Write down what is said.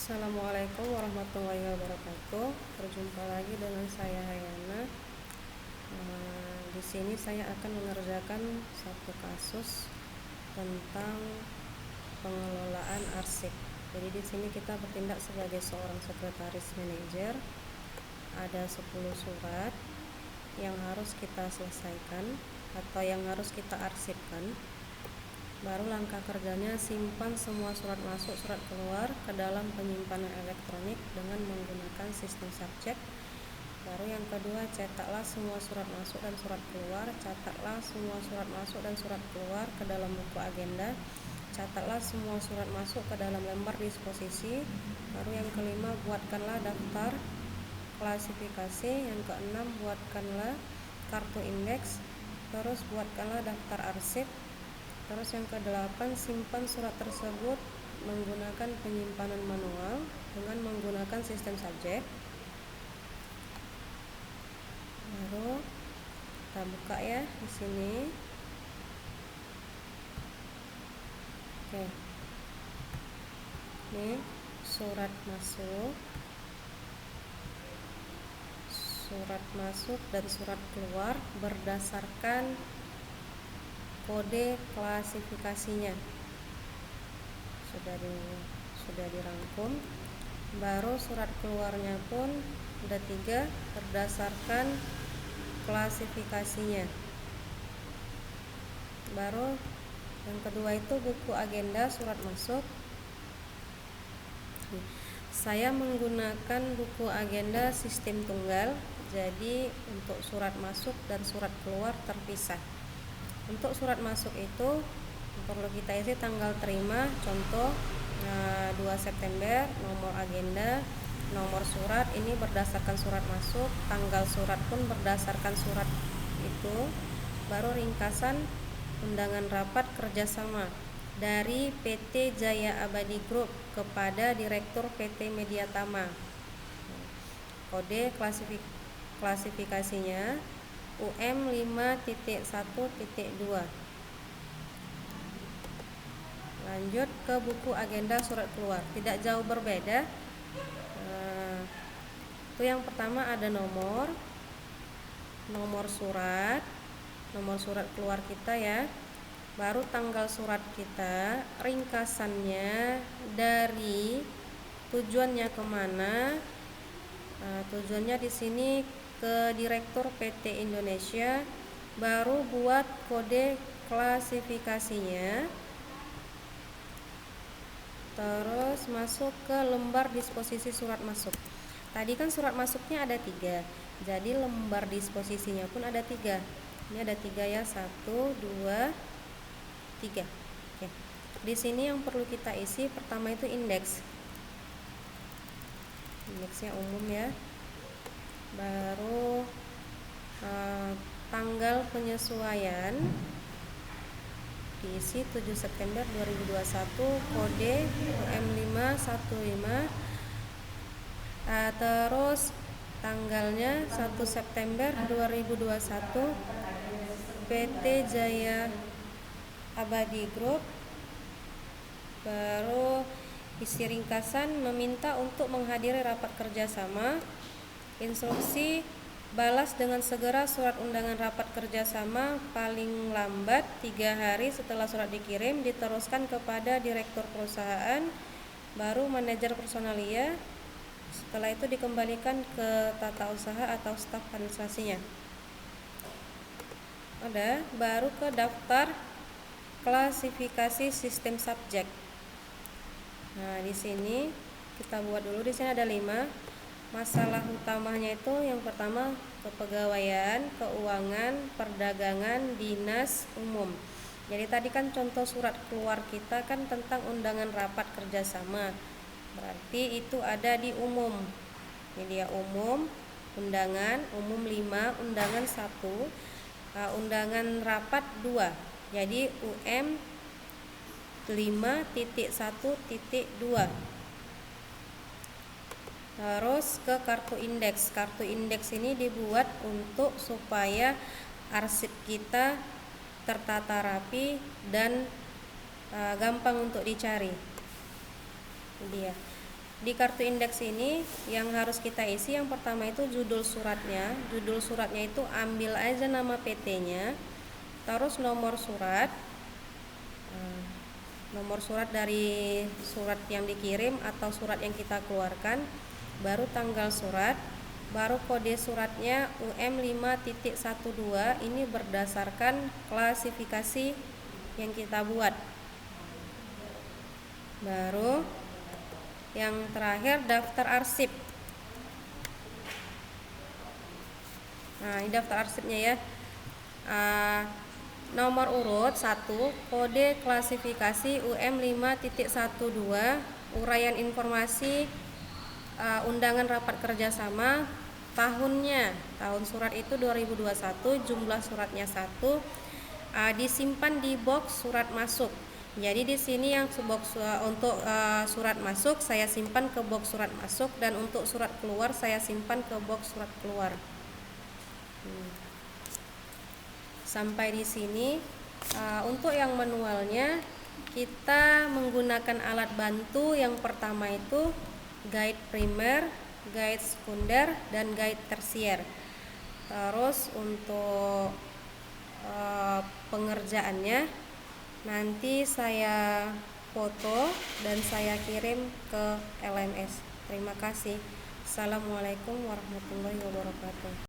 Assalamualaikum warahmatullahi wabarakatuh. Berjumpa lagi dengan saya Hayana. Di sini saya akan mengerjakan satu kasus tentang pengelolaan arsip. Jadi di sini kita bertindak sebagai seorang sekretaris manajer. Ada 10 surat yang harus kita selesaikan atau yang harus kita arsipkan. Baru langkah kerjanya, simpan semua surat masuk, surat keluar ke dalam penyimpanan elektronik dengan menggunakan sistem subjek. Baru yang kedua, cetaklah semua surat masuk dan surat keluar. Catatlah semua surat masuk dan surat keluar ke dalam buku agenda. Catatlah semua surat masuk ke dalam lembar disposisi. Baru yang kelima, buatkanlah daftar klasifikasi. Yang keenam, buatkanlah kartu indeks. Terus buatkanlah daftar arsip. Terus yang ke-8, simpan surat tersebut menggunakan penyimpanan manual dengan menggunakan sistem subjek. Baru kita buka ya di sini. Oke. Ini surat masuk. Surat masuk dan surat keluar berdasarkan kode klasifikasinya sudah dirangkum. Baru surat keluarnya pun ada 3 berdasarkan klasifikasinya. Baru yang kedua itu buku agenda surat masuk. Saya menggunakan buku agenda sistem tunggal, jadi untuk surat masuk dan surat keluar terpisah. Untuk surat masuk itu perlu kita isi tanggal terima, contoh 2 September, nomor agenda, nomor surat, ini berdasarkan surat masuk, tanggal surat pun berdasarkan surat itu. Baru ringkasan undangan rapat kerjasama dari PT Jaya Abadi Group kepada Direktur PT Mediatama. Kode klasifikasinya UM 5.1.2. Lanjut ke buku agenda surat keluar, tidak jauh berbeda. Itu yang pertama ada nomor surat, nomor surat keluar kita ya. Baru tanggal surat kita, ringkasannya dari tujuannya kemana. Tujuannya di sini ke Direktur PT Indonesia. Baru buat kode klasifikasinya. Terus masuk ke lembar disposisi surat masuk. Tadi kan surat masuknya ada 3, jadi lembar disposisinya pun ada 3. Ini ada 3 ya, 1, 2, 3. Oke. Di sini yang perlu kita isi pertama itu indeks. Indeksnya umum ya. Baru tanggal penyesuaian diisi 7 September 2021, kode UM515. Terus tanggalnya 1 September 2021, PT Jaya Abadi Group. Baru isi ringkasan meminta untuk menghadiri rapat kerjasama. Instruksi, balas dengan segera surat undangan rapat kerjasama paling lambat 3 hari setelah surat dikirim, diteruskan kepada direktur perusahaan, baru manajer personalia. Setelah itu dikembalikan ke tata usaha atau staf administrasinya. Baru ke daftar klasifikasi sistem subjek. Nah, di sini kita buat dulu. Di sini ada 5. Masalah utamanya itu yang pertama kepegawaian, keuangan, perdagangan, dinas, umum. Jadi tadi kan contoh surat keluar kita kan tentang undangan rapat kerjasama, berarti itu ada di umum. Ini dia umum, undangan, umum 5, undangan 1, undangan rapat 2. Jadi UM 5.1.2. Terus ke kartu indeks. Kartu indeks ini dibuat untuk supaya arsip kita tertata rapi dan gampang untuk dicari. Ini dia. Di kartu indeks ini yang harus kita isi yang pertama itu judul suratnya. Judul suratnya itu ambil aja nama PT-nya, terus nomor surat, nomor surat dari surat yang dikirim atau surat yang kita keluarkan, baru tanggal surat, baru kode suratnya UM5.12. Ini berdasarkan klasifikasi yang kita buat. Baru yang terakhir daftar arsip. Nah, ini daftar arsipnya ya. Nomor urut 1, kode klasifikasi UM5.12, uraian informasi undangan rapat kerjasama, tahunnya, tahun surat itu 2021, jumlah suratnya 1, disimpan di box surat masuk. Jadi di sini yang untuk surat masuk saya simpan ke box surat masuk, dan untuk surat keluar saya simpan ke box surat keluar. Sampai di sini. Untuk yang manualnya kita menggunakan alat bantu. Yang pertama itu guide primer, guide sekunder, dan guide tersier. Terus untuk pengerjaannya nanti saya foto dan saya kirim ke LMS. Terima kasih. Assalamualaikum warahmatullahi wabarakatuh.